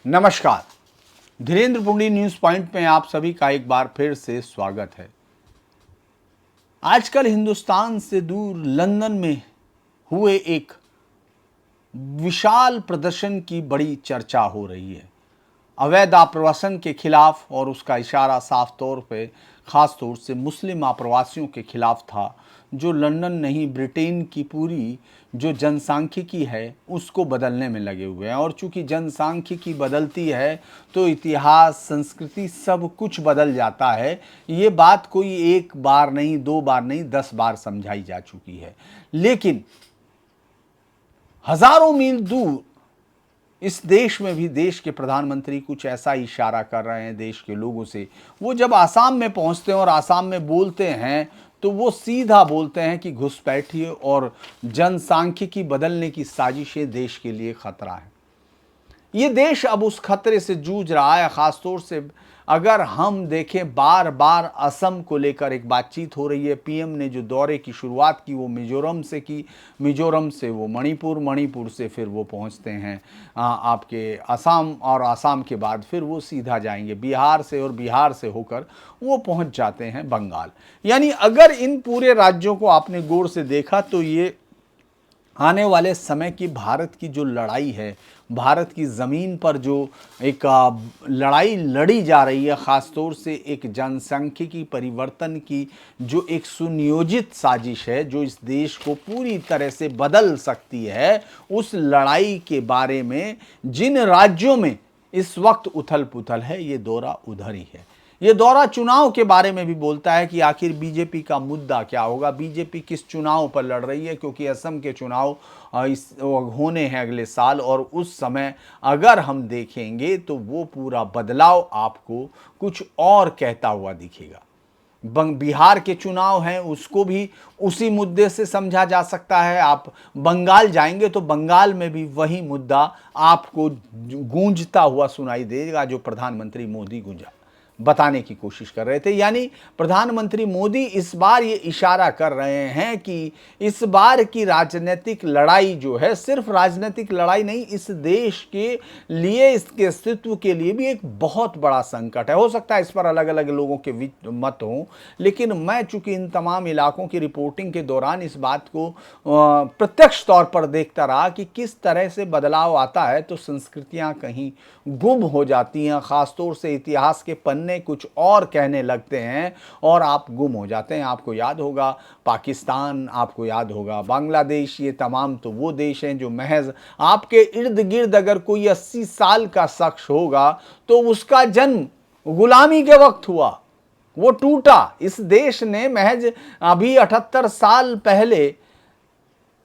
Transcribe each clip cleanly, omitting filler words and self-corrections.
नमस्कार। Dhirendra पुंडी news point में आप सभी का एक बार फिर से स्वागत है। आजकल हिंदुस्तान से दूर लंदन में हुए एक विशाल प्रदर्शन की बड़ी चर्चा हो रही है। अवैध आप्रवासन के खिलाफ, और उसका इशारा साफ तौर पे खास तौर से मुस्लिम आप्रवासियों के खिलाफ था, जो लंदन नहीं ब्रिटेन की पूरी जो जनसांख्यिकी है उसको बदलने में लगे हुए हैं। और चूंकि जनसांख्यिकी बदलती है तो इतिहास, संस्कृति सब कुछ बदल जाता है। ये बात कोई एक बार नहीं, दो बार नहीं, 10 बार समझाई जा चुकी है। लेकिन हजारों मील दूर इस देश में भी देश के प्रधानमंत्री कुछ ऐसा इशारा कर रहे हैं देश के लोगों से। वो जब आसाम में पहुंचते हैं और आसाम में बोलते हैं तो वो सीधा बोलते हैं कि घुसपैठिए और जनसांख्यिकी बदलने की साजिशें देश के लिए खतरा है। ये देश अब उस खतरे से जूझ रहा है। खासतौर से अगर हम देखें, बार बार असम को लेकर एक बातचीत हो रही है। पीएम ने जो दौरे की शुरुआत की वो मिजोरम से की, मिजोरम से वो मणिपुर, मणिपुर से फिर वो पहुंचते हैं आपके असम, और असम के बाद फिर वो सीधा जाएंगे बिहार से, और बिहार से होकर वो पहुंच जाते हैं बंगाल। यानी अगर इन पूरे राज्यों को आपने गौर से देखा तो ये आने वाले समय की भारत की जो लड़ाई है, भारत की ज़मीन पर जो एक लड़ाई लड़ी जा रही है, ख़ासतौर से एक जनसांख्यिकी परिवर्तन की जो एक सुनियोजित साजिश है, जो इस देश को पूरी तरह से बदल सकती है, उस लड़ाई के बारे में जिन राज्यों में इस वक्त उथल पुथल है, ये दौरा उधर ही है। ये दौरा चुनाव के बारे में भी बोलता है कि आखिर बीजेपी का मुद्दा क्या होगा, बीजेपी किस चुनाव पर लड़ रही है, क्योंकि असम के चुनाव होने हैं अगले साल। और उस समय अगर हम देखेंगे तो वो पूरा बदलाव आपको कुछ और कहता हुआ दिखेगा। बिहार के चुनाव हैं, उसको भी उसी मुद्दे से समझा जा सकता है। आप बंगाल जाएंगे तो बंगाल में भी वही मुद्दा आपको गूंजता हुआ सुनाई देगा जो प्रधानमंत्री मोदी बताने की कोशिश कर रहे थे। यानी प्रधानमंत्री मोदी इस बार ये इशारा कर रहे हैं कि इस बार की राजनीतिक लड़ाई जो है सिर्फ राजनीतिक लड़ाई नहीं, इस देश के लिए, इसके अस्तित्व के लिए भी एक बहुत बड़ा संकट है। हो सकता है इस पर अलग अलग लोगों के मत हों, लेकिन मैं चूंकि इन तमाम इलाकों की रिपोर्टिंग के दौरान इस बात को प्रत्यक्ष तौर पर देखता रहा कि किस तरह से बदलाव आता है, तो संस्कृतियां कहीं गुम हो जाती हैं। खासतौर से इतिहास के पन्ने कुछ और कहने लगते हैं और आप गुम हो जाते हैं। आपको याद होगा पाकिस्तान, आपको याद होगा बांग्लादेश, ये तमाम तो वो देश हैं जो महज आपके इर्द गिर्द अगर कोई 80 साल का शख्स होगा तो उसका जन्म गुलामी के वक्त हुआ, वो टूटा। इस देश ने महज अभी 78 साल पहले,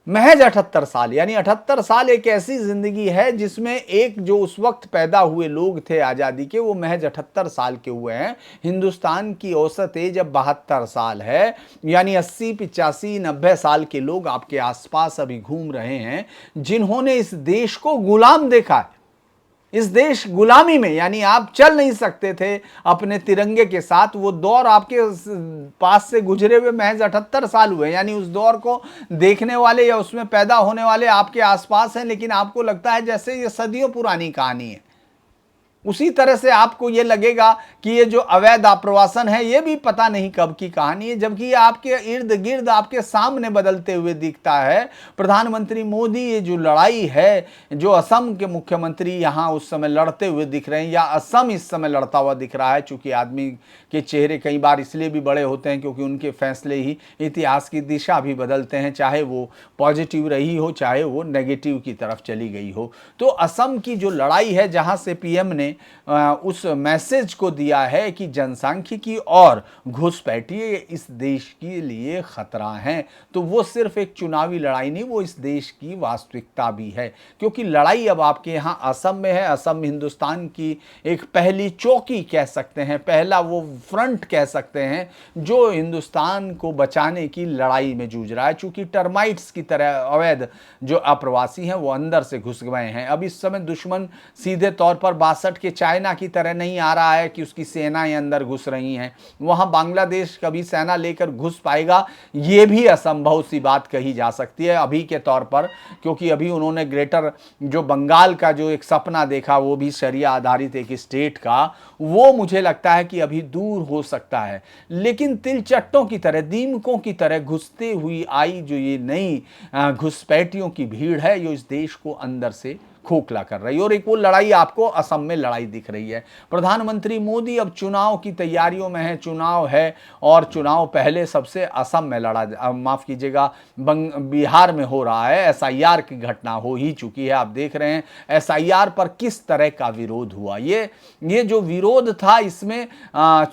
महज 78 साल, यानी 78 साल एक ऐसी जिंदगी है जिसमें एक जो उस वक्त पैदा हुए लोग थे आज़ादी के, वो महज 78 साल के हुए हैं। हिंदुस्तान की औसत एज अब 72 साल है, यानी 80, 85, 90 साल के लोग आपके आसपास अभी घूम रहे हैं जिन्होंने इस देश को गुलाम देखा है। इस देश गुलामी में, यानी आप चल नहीं सकते थे अपने तिरंगे के साथ, वो दौर आपके पास से गुजरे हुए महज 78 साल हुए। यानी उस दौर को देखने वाले या उसमें पैदा होने वाले आपके आसपास हैं, लेकिन आपको लगता है जैसे ये सदियों पुरानी कहानी है। उसी तरह से आपको ये लगेगा कि ये जो अवैध आप्रवासन है ये भी पता नहीं कब की कहानी है, जबकि ये आपके इर्द गिर्द, आपके सामने बदलते हुए दिखता है। प्रधानमंत्री मोदी ये जो लड़ाई है, जो असम के मुख्यमंत्री यहाँ उस समय लड़ते हुए दिख रहे हैं, या असम इस समय लड़ता हुआ दिख रहा है, चूंकि आदमी के चेहरे कई बार इसलिए भी बड़े होते हैं क्योंकि उनके फैसले ही इतिहास की दिशा भी बदलते हैं, चाहे वो पॉजिटिव रही हो, चाहे वो नेगेटिव की तरफ चली गई हो। तो असम की जो लड़ाई है, जहाँ से पीएम ने उस मैसेज को दिया है कि जनसांख्यिकी और घुसपैठिए इस देश के लिए खतरा हैं, तो वो सिर्फ एक चुनावी लड़ाई नहीं, वो इस देश की वास्तविकता भी है। क्योंकि लड़ाई अब आपके यहाँ असम में है। असम हिंदुस्तान की एक पहली चौकी कह सकते हैं, पहला वो फ्रंट कह सकते हैं जो हिंदुस्तान को बचाने की लड़ाई में जूझ रहा है। चूंकि टर्माइट्स की तरह अवैध जो अप्रवासी हैं वो अंदर से घुस गए हैं। अब इस समय दुश्मन सीधे तौर पर 62 के चाइना की तरह नहीं आ रहा है कि उसकी सेनाएं अंदर घुस रही हैं। वहाँ बांग्लादेश कभी सेना लेकर घुस पाएगा, ये भी असंभव सी बात कही जा सकती है अभी के तौर पर, क्योंकि अभी उन्होंने ग्रेटर जो बंगाल का जो एक सपना देखा, वो भी शरिया आधारित एक स्टेट का, वो मुझे लगता है कि अभी दूर हो सकता है। लेकिन तिलचट्टों की तरह, दीमकों की तरह घुसते हुई आई जो ये नई घुसपैठियों की भीड़ है, ये इस देश को अंदर से खोखला कर रही है। और एक वो लड़ाई आपको असम में लड़ाई दिख रही है। प्रधानमंत्री मोदी अब चुनाव की तैयारियों में है, चुनाव है, और चुनाव पहले सबसे असम में लड़ा, माफ कीजिएगा, बिहार में हो रहा है। एसआईआर की घटना हो ही चुकी है। आप देख रहे हैं एसआईआर पर किस तरह का विरोध हुआ। ये जो विरोध था, इसमें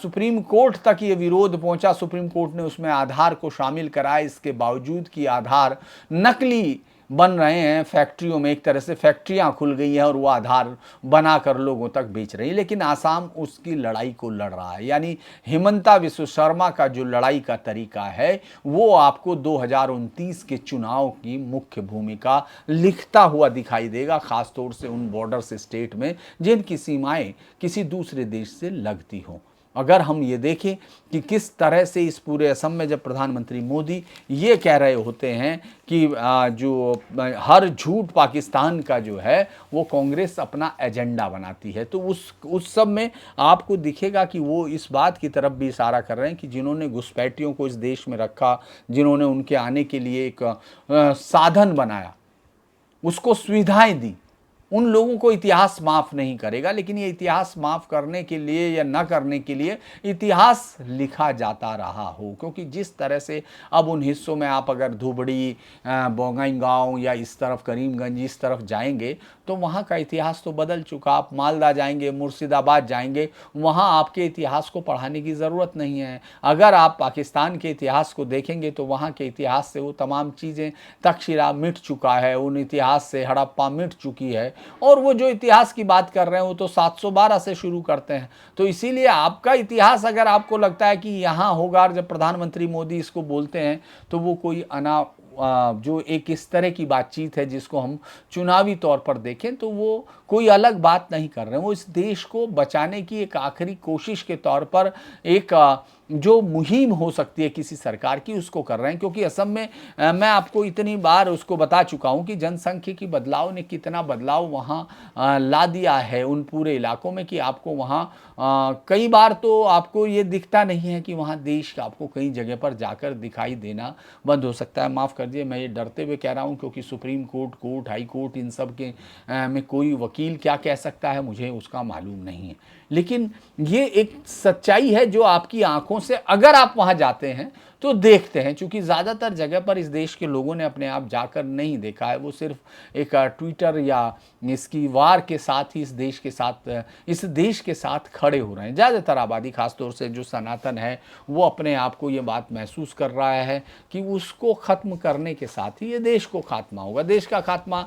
सुप्रीम कोर्ट तक ये विरोध पहुंचा। सुप्रीम कोर्ट ने उसमें आधार को शामिल कराया, इसके बावजूद कि आधार नकली बन रहे हैं फैक्ट्रियों में, एक तरह से फैक्ट्रियां खुल गई हैं और वो आधार बनाकर लोगों तक बेच रही है। लेकिन आसाम उसकी लड़ाई को लड़ रहा है। यानी हिमंता विश्व शर्मा का जो लड़ाई का तरीका है, वो आपको 2029 के चुनाव की मुख्य भूमिका लिखता हुआ दिखाई देगा, खासतौर से उन बॉर्डर स्टेट में जिनकी सीमाएं किसी दूसरे देश से लगती हों। अगर हम ये देखें कि किस तरह से इस पूरे असम में जब प्रधानमंत्री मोदी ये कह रहे होते हैं कि जो हर झूठ पाकिस्तान का जो है वो कांग्रेस अपना एजेंडा बनाती है, तो उस सब में आपको दिखेगा कि वो इस बात की तरफ भी इशारा कर रहे हैं कि जिन्होंने घुसपैठियों को इस देश में रखा, जिन्होंने उनके आने के लिए एक साधन बनाया, उसको सुविधाएं दी, उन लोगों को इतिहास माफ नहीं करेगा। लेकिन ये इतिहास माफ करने के लिए या न करने के लिए इतिहास लिखा जाता रहा हो, क्योंकि जिस तरह से अब उन हिस्सों में आप अगर धुबड़ी, बोंगईगांव या इस तरफ करीमगंज इस तरफ जाएंगे तो वहाँ का इतिहास तो बदल चुका। आप मालदा जाएंगे, मुर्शिदाबाद जाएंगे, वहाँ आपके इतिहास को पढ़ाने की ज़रूरत नहीं है। अगर आप पाकिस्तान के इतिहास को देखेंगे तो वहाँ के इतिहास से वो तमाम चीज़ें, तक्षशिला मिट चुका है, उन इतिहास से हड़प्पा मिट चुकी है। और वो जो इतिहास की बात कर रहे हैं वो तो 712 से शुरू करते हैं। तो इसीलिए आपका इतिहास अगर आपको लगता है कि यहाँ होगा, जब प्रधानमंत्री मोदी इसको बोलते हैं तो वो कोई जो एक इस तरह की बातचीत है जिसको हम चुनावी तौर पर देखें तो वो कोई अलग बात नहीं कर रहे हैं। वो इस देश को बचाने की एक आखिरी कोशिश के तौर पर एक जो मुहिम हो सकती है किसी सरकार की, उसको कर रहे हैं। क्योंकि असम में मैं आपको इतनी बार उसको बता चुका हूं कि जनसंख्यिकी बदलाव ने कितना बदलाव वहां ला दिया है उन पूरे इलाकों में, कि आपको वहां कई बार तो आपको ये दिखता नहीं है कि वहां देश का आपको कई जगह पर जाकर दिखाई देना बंद हो सकता है। माफ़ कर दिए, मैं ये डरते हुए कह रहा हूँ, क्योंकि सुप्रीम कोर्ट, हाई कोर्ट, इन सब के में कोई वकील क्या कह सकता है मुझे उसका मालूम नहीं है। लेकिन ये एक सच्चाई है जो आपकी आंखों से अगर आप वहां जाते हैं तो देखते हैं। चूंकि ज़्यादातर जगह पर इस देश के लोगों ने अपने आप जाकर नहीं देखा है, वो सिर्फ एक ट्विटर या इसकी वार के साथ ही इस देश के साथ खड़े हो रहे हैं। ज़्यादातर आबादी, खासतौर से जो सनातन है, वो अपने आप को ये बात महसूस कर रहा है कि उसको ख़त्म करने के साथ ही ये देश को खात्मा होगा। देश का खात्मा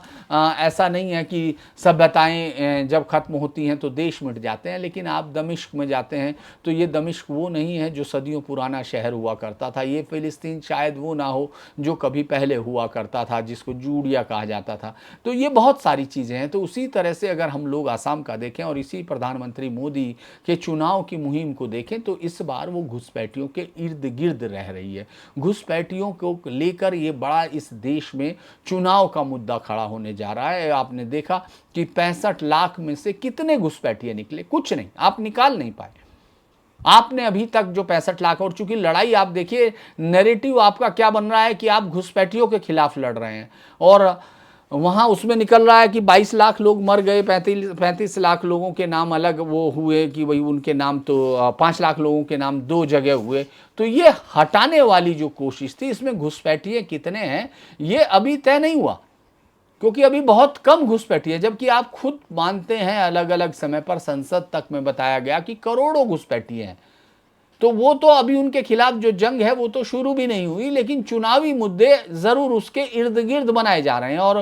ऐसा नहीं है कि सभ्यताएं जब ख़त्म होती हैं तो देश मिट जाते हैं। लेकिन आप दमिश्क में जाते हैं तो ये दमिश्क वो नहीं है जो सदियों पुराना शहर हुआ करता था। ये फ़िलिस्तीन शायद वो ना हो जो कभी पहले हुआ करता था, जिसको जूडिया कहा जाता था। तो ये बहुत सारी चीज़ें हैं। तो उसी तरह से अगर हम लोग आसाम का देखें और इसी प्रधानमंत्री मोदी के चुनाव की मुहिम को देखें तो इस बार वो घुसपैठियों के इर्द गिर्द रह रही है। घुसपैठियों को लेकर ये बड़ा इस देश में चुनाव का मुद्दा खड़ा होने जा रहा है। आपने देखा कि 65 लाख में से कितने घुसपैठिए निकले? कुछ नहीं, आप निकाल नहीं पाए। आपने अभी तक जो 65 लाख, और चूंकि लड़ाई आप देखिए, नैरेटिव आपका क्या बन रहा है कि आप घुसपैठियों के खिलाफ लड़ रहे हैं, और वहाँ उसमें निकल रहा है कि 22 लाख लोग मर गए, 35 लाख लोगों के नाम अलग वो हुए कि भाई उनके नाम, तो 5 लाख लोगों के नाम 2 जगह हुए। तो ये हटाने वाली जो कोशिश थी, इसमें घुसपैठिए कितने हैं ये अभी तय नहीं हुआ, क्योंकि अभी बहुत कम घुसपैठिए, जबकि आप खुद मानते हैं अलग अलग समय पर संसद तक में बताया गया कि करोड़ों घुसपैठिए हैं। तो वो तो अभी उनके खिलाफ जो जंग है वो तो शुरू भी नहीं हुई, लेकिन चुनावी मुद्दे जरूर उसके इर्द गिर्द बनाए जा रहे हैं। और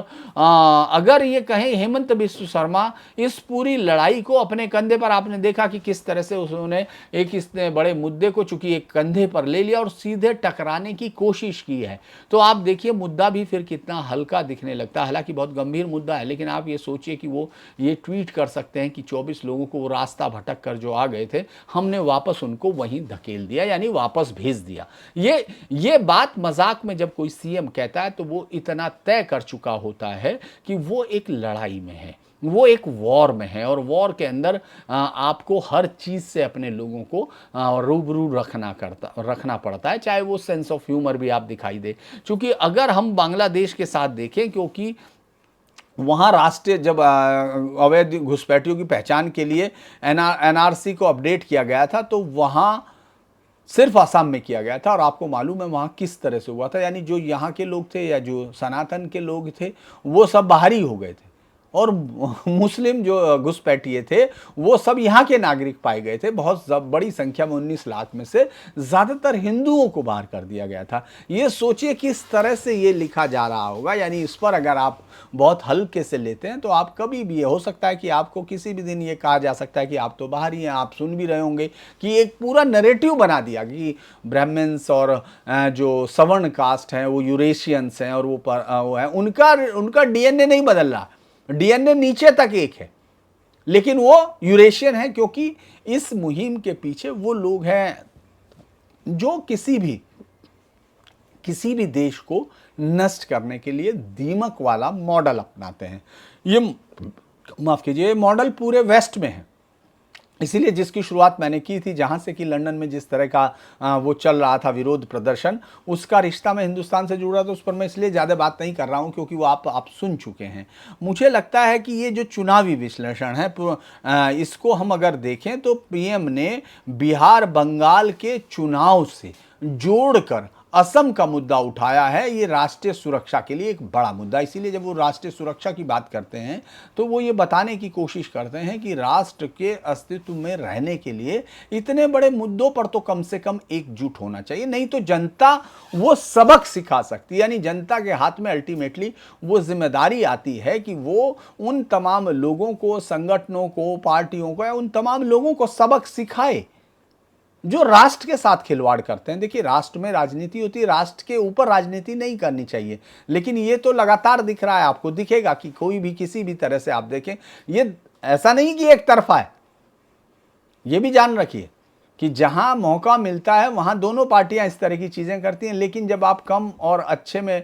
अगर ये कहें हेमंत बिस्व शर्मा इस पूरी लड़ाई को अपने कंधे पर, आपने देखा कि किस तरह से उन्होंने एक इतने बड़े मुद्दे को चूंकि एक कंधे पर ले लिया और सीधे टकराने की कोशिश की है, तो आप देखिए मुद्दा भी फिर कितना हल्का दिखने लगता है। हालांकि बहुत गंभीर मुद्दा है, लेकिन आप ये सोचिए कि वो ये ट्वीट कर सकते हैं कि 24 लोगों को वो रास्ता भटक कर जो आ गए थे, हमने वापस उनको वहीं धकेल दिया, यानी वापस भेज दिया। ये बात मजाक में जब कोई सीएम कहता है तो वो इतना तय कर चुका होता है कि वो एक लड़ाई में है, वो एक वॉर में है, और वॉर के अंदर आपको हर चीज से अपने लोगों को रूबरू रखना पड़ता है, चाहे वो सेंस ऑफ ह्यूमर भी आप दिखाई दे। क्योंकि अगर हम बांग्लादेश के साथ देखें, क्योंकि वहाँ राष्ट्रीय जब अवैध घुसपैठियों की पहचान के लिए एनआरसी को अपडेट किया गया था, तो वहाँ सिर्फ आसाम में किया गया था। और आपको मालूम है वहाँ किस तरह से हुआ था, यानी जो यहाँ के लोग थे या जो सनातन के लोग थे वो सब बाहरी हो गए थे, और मुस्लिम जो घुसपैठिए थे वो सब यहाँ के नागरिक पाए गए थे। बहुत बड़ी संख्या में 19 लाख में से ज़्यादातर हिंदुओं को बाहर कर दिया गया था। ये सोचिए किस तरह से ये लिखा जा रहा होगा। यानी इस पर अगर आप बहुत हल्के से लेते हैं तो आप कभी भी, ये हो सकता है कि आपको किसी भी दिन ये कहा जा सकता है कि आप तो बाहर ही हैं। आप सुन भी रहे होंगे कि एक पूरा नैरेटिव बना दिया कि ब्राह्मण्स और जो सवर्ण कास्ट हैं वो यूरेशियंस हैं, और वो है उनका डीएनए नहीं बदल रहा, डीएनए नीचे तक एक है, लेकिन वो यूरेशियन है, क्योंकि इस मुहिम के पीछे वो लोग हैं जो किसी भी देश को नष्ट करने के लिए दीमक वाला मॉडल अपनाते हैं। ये माफ कीजिए, मॉडल पूरे वेस्ट में है। इसीलिए जिसकी शुरुआत मैंने की थी, जहां से कि लंदन में जिस तरह का वो चल रहा था विरोध प्रदर्शन, उसका रिश्ता में हिंदुस्तान से जुड़ा, तो उस पर मैं इसलिए ज़्यादा बात नहीं कर रहा हूं क्योंकि वो आप सुन चुके हैं। मुझे लगता है कि ये जो चुनावी विश्लेषण है, इसको हम अगर देखें तो पीएम ने बिहार बंगाल के चुनाव से जोड़कर असम का मुद्दा उठाया है। ये राष्ट्रीय सुरक्षा के लिए एक बड़ा मुद्दा, इसीलिए जब वो राष्ट्रीय सुरक्षा की बात करते हैं तो वो ये बताने की कोशिश करते हैं कि राष्ट्र के अस्तित्व में रहने के लिए इतने बड़े मुद्दों पर तो कम से कम एकजुट होना चाहिए, नहीं तो जनता वो सबक सिखा सकती है। यानी जनता के हाथ में अल्टीमेटली वो जिम्मेदारी आती है कि वो उन तमाम लोगों को, संगठनों को, पार्टियों को, या उन तमाम लोगों को सबक सिखाए जो राष्ट्र के साथ खिलवाड़ करते हैं। देखिए, राष्ट्र में राजनीति होती है, राष्ट्र के ऊपर राजनीति नहीं करनी चाहिए, लेकिन ये तो लगातार दिख रहा है। आपको दिखेगा कि कोई भी किसी भी तरह से आप देखें, ये ऐसा नहीं कि एक तरफा है। ये भी जान रखिए कि जहां मौका मिलता है वहां दोनों पार्टियां इस तरह की चीजें करती हैं, लेकिन जब आप कम और अच्छे में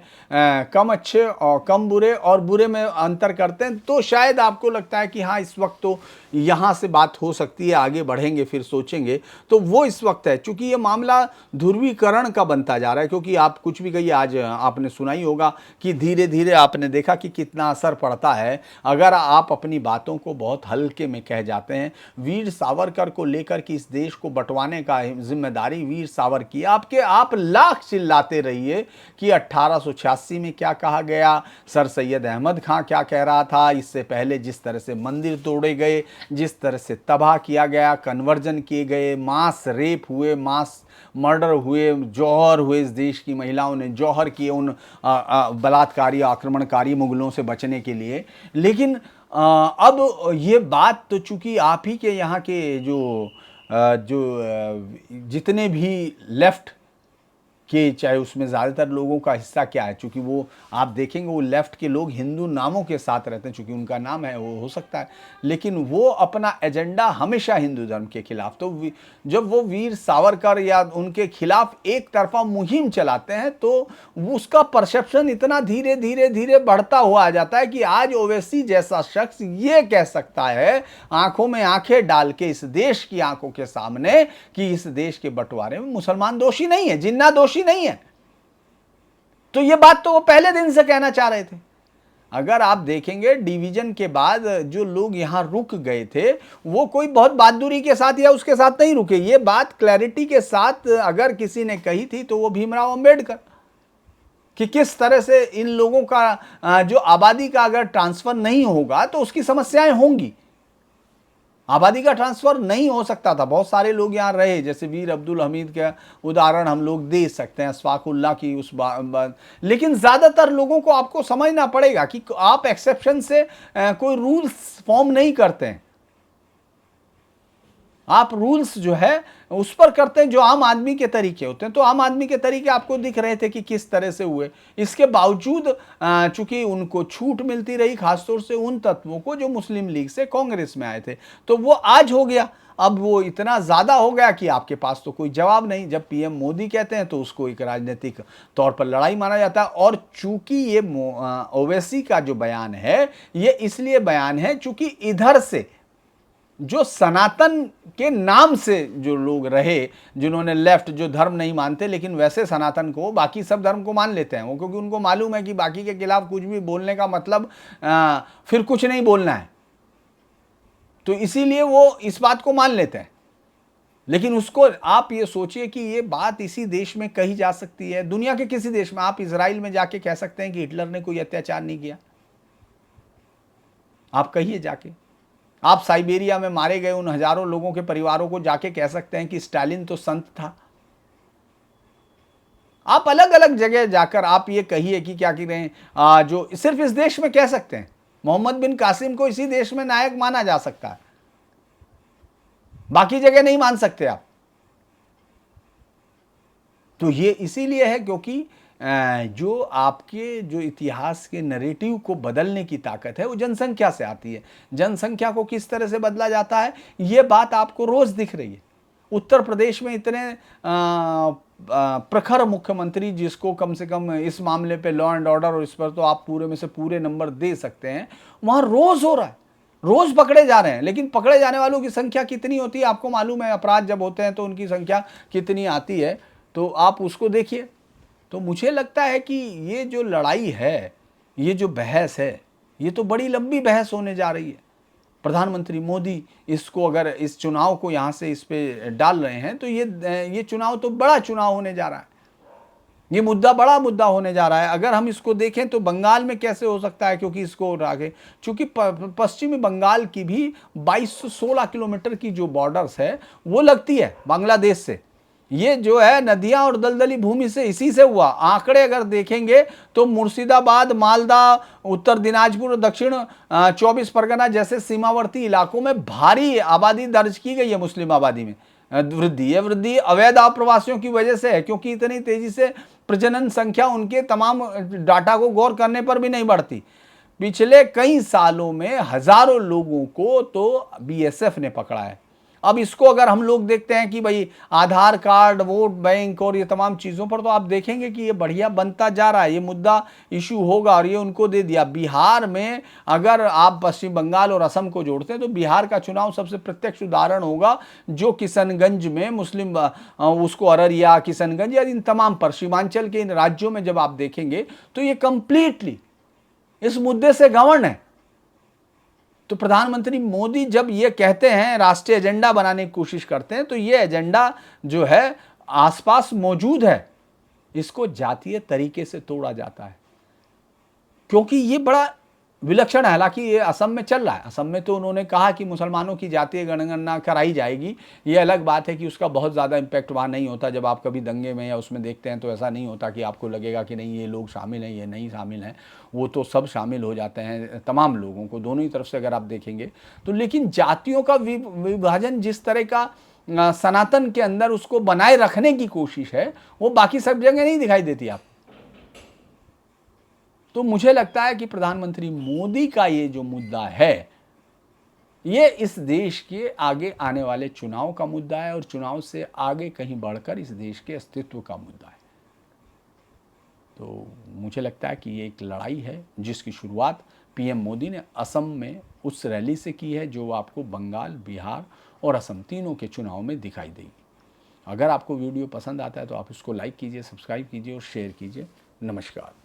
कम अच्छे और कम बुरे और बुरे में अंतर करते हैं, तो शायद आपको लगता है कि हाँ इस वक्त तो यहाँ से बात हो सकती है, आगे बढ़ेंगे फिर सोचेंगे। तो वो इस वक्त है, चूंकि ये मामला ध्रुवीकरण का बनता जा रहा है। क्योंकि आप कुछ भी कहिए, आज आपने सुना ही होगा कि धीरे धीरे आपने देखा कि कितना असर पड़ता है अगर आप अपनी बातों को बहुत हल्के में कह जाते हैं। वीर सावरकर को लेकर कि इस देश को बंटवाने का जिम्मेदारी वीर सावरकर की, आप लाख चिल्लाते रहिए कि 1886 में क्या कहा गया, सर सैयद अहमद खां क्या कह रहा था, इससे पहले जिस तरह से मंदिर तोड़े गए, जिस तरह से तबाह किया गया, कन्वर्जन किए गए, मास रेप हुए, मास मर्डर हुए, जौहर हुए, इस देश की महिलाओं ने जौहर किए उन बलात्कारी आक्रमणकारी मुगलों से बचने के लिए। लेकिन अब ये बात तो चूंकि आप ही के यहाँ के जितने भी लेफ्ट कि चाहे उसमें ज़्यादातर लोगों का हिस्सा क्या है, चूँकि वो आप देखेंगे वो लेफ्ट के लोग हिंदू नामों के साथ रहते हैं, चूँकि उनका नाम है वो हो सकता है, लेकिन वो अपना एजेंडा हमेशा हिंदू धर्म के खिलाफ। तो जब वो वीर सावरकर या उनके खिलाफ एक तरफा मुहिम चलाते हैं तो उसका परसेप्शन इतना धीरे धीरे धीरे बढ़ता हुआ आ जाता है कि आज ओवैसी जैसा शख्स ये कह सकता है आंखों में आंखें डाल के इस देश की आंखों के सामने कि इस देश के बंटवारे में मुसलमान दोषी नहीं है, जिन्ना दोषी नहीं है। तो ये बात तो वो पहले दिन से कहना चाह रहे थे। अगर आप देखेंगे डिवीजन के बाद जो लोग यहां रुक गए थे वो कोई बहुत बहादुरी के साथ या उसके साथ नहीं रुके। ये बात क्लैरिटी के साथ अगर किसी ने कही थी तो वो भीमराव अंबेडकर, कि किस तरह से इन लोगों का जो आबादी का अगर ट्रांसफर नहीं होगा तो उसकी समस्याएं होंगी। आबादी का ट्रांसफर नहीं हो सकता था। बहुत सारे लोग यहाँ रहे, जैसे वीर अब्दुल हमीद का उदाहरण हम लोग दे सकते हैं, अशफाकुल्लाह की उस बात। लेकिन ज़्यादातर लोगों को आपको समझना पड़ेगा कि आप एक्सेप्शन से कोई रूल्स फॉर्म नहीं करते हैं। आप रूल्स जो है उस पर करते हैं जो आम आदमी के तरीके होते हैं। तो आम आदमी के तरीके आपको दिख रहे थे कि किस तरह से हुए। इसके बावजूद चूंकि उनको छूट मिलती रही, खासतौर से उन तत्वों को जो मुस्लिम लीग से कांग्रेस में आए थे, तो वो आज हो गया। अब वो इतना ज्यादा हो गया कि आपके पास तो कोई जवाब नहीं। जब पीएम मोदी कहते हैं तो उसको एक राजनीतिक तौर पर लड़ाई माना जाता है। और चूंकि ये ओवैसी का जो बयान है, ये इसलिए बयान है चूंकि इधर से जो सनातन के नाम से जो लोग रहे, जिन्होंने लेफ्ट, जो धर्म नहीं मानते लेकिन वैसे सनातन को, बाकी सब धर्म को मान लेते हैं वो, क्योंकि उनको मालूम है कि बाकी के खिलाफ कुछ भी बोलने का मतलब फिर कुछ नहीं बोलना है, तो इसीलिए वो इस बात को मान लेते हैं। लेकिन उसको आप ये सोचिए कि ये बात इसी देश में कही जा सकती है, दुनिया के किसी देश में। आप इजराइल में जाके कह सकते हैं कि हिटलर ने कोई अत्याचार नहीं किया? आप कहिए जाके। आप साइबेरिया में मारे गए उन हजारों लोगों के परिवारों को जाके कह सकते हैं कि स्टालिन तो संत था? आप अलग अलग जगह जाकर आप ये कहिए कि क्या कह रहे हैं, जो सिर्फ इस देश में कह सकते हैं। मोहम्मद बिन कासिम को इसी देश में नायक माना जा सकता है, बाकी जगह नहीं मान सकते आप। तो ये इसीलिए है क्योंकि जो आपके जो इतिहास के नैरेटिव को बदलने की ताकत है वो जनसंख्या से आती है। जनसंख्या को किस तरह से बदला जाता है, ये बात आपको रोज दिख रही है। उत्तर प्रदेश में इतने प्रखर मुख्यमंत्री, जिसको कम से कम इस मामले पे लॉ एंड ऑर्डर, और इस पर तो आप पूरे में से पूरे नंबर दे सकते हैं, वहां रोज हो रहा है, रोज पकड़े जा रहे हैं। लेकिन पकड़े जाने वालों की संख्या कितनी होती है आपको मालूम है? अपराध जब होते हैं तो उनकी संख्या कितनी आती है, तो आप उसको देखिए। तो मुझे लगता है कि ये जो लड़ाई है, ये जो बहस है, ये तो बड़ी लंबी बहस होने जा रही है। प्रधानमंत्री मोदी इसको, अगर इस चुनाव को यहाँ से इस पे डाल रहे हैं, तो ये चुनाव तो बड़ा चुनाव होने जा रहा है। ये मुद्दा बड़ा मुद्दा होने जा रहा है। अगर हम इसको देखें तो बंगाल में कैसे हो सकता है, क्योंकि इसको आगे, चूंकि पश्चिमी बंगाल की भी 2216 किलोमीटर की जो बॉर्डर्स है वो लगती है बांग्लादेश से। ये जो है नदियां और दलदली भूमि से, इसी से हुआ। आंकड़े अगर देखेंगे तो मुर्शिदाबाद, मालदा, उत्तर दिनाजपुर, दक्षिण 24 परगना जैसे सीमावर्ती इलाकों में भारी आबादी दर्ज की गई है। मुस्लिम आबादी में वृद्धि है। वृद्धि अवैध आप्रवासियों की वजह से है, क्योंकि इतनी तेजी से प्रजनन संख्या उनके तमाम डाटा को गौर करने पर भी नहीं बढ़ती। पिछले कई सालों में हजारों लोगों को तो बीएसएफ ने पकड़ा है। अब इसको अगर हम लोग देखते हैं कि भाई आधार कार्ड, वोट बैंक और ये तमाम चीज़ों पर, तो आप देखेंगे कि ये बढ़िया बनता जा रहा है, ये मुद्दा इशू होगा, और ये उनको दे दिया। बिहार में अगर आप पश्चिम बंगाल और असम को जोड़ते हैं तो बिहार का चुनाव सबसे प्रत्यक्ष उदाहरण होगा, जो किशनगंज में मुस्लिम, उसको अररिया, किशनगंज या इन तमाम पर, सीमांचल के इन राज्यों में जब आप देखेंगे तो ये कंप्लीटली इस मुद्दे से गवर्न है। तो प्रधानमंत्री मोदी जब ये कहते हैं, राष्ट्रीय एजेंडा बनाने की कोशिश करते हैं, तो ये एजेंडा जो है आसपास मौजूद है, इसको जातीय तरीके से तोड़ा जाता है, क्योंकि ये बड़ा विलक्षण है। हालांकि ये असम में चल रहा है। असम में तो उन्होंने कहा कि मुसलमानों की जातीय जनगणना कराई जाएगी। ये अलग बात है कि उसका बहुत ज़्यादा इम्पैक्ट वहाँ नहीं होता। जब आप कभी दंगे में या उसमें देखते हैं तो ऐसा नहीं होता कि आपको लगेगा कि नहीं ये लोग शामिल हैं, ये नहीं शामिल हैं। वो तो सब शामिल हो जाते हैं, तमाम लोगों को, दोनों ही तरफ से अगर आप देखेंगे तो। लेकिन जातियों का विभाजन जिस तरह का सनातन के अंदर उसको बनाए रखने की कोशिश है, वो बाकी सब जगह नहीं दिखाई देती आप। तो मुझे लगता है कि प्रधानमंत्री मोदी का ये जो मुद्दा है, ये इस देश के आगे आने वाले चुनाव का मुद्दा है, और चुनाव से आगे कहीं बढ़कर इस देश के अस्तित्व का मुद्दा है। तो मुझे लगता है कि ये एक लड़ाई है जिसकी शुरुआत पीएम मोदी ने असम में उस रैली से की है, जो आपको बंगाल, बिहार और असम तीनों के चुनाव में दिखाई देगी। अगर आपको वीडियो पसंद आता है तो आप इसको लाइक कीजिए, सब्सक्राइब कीजिए और शेयर कीजिए। नमस्कार।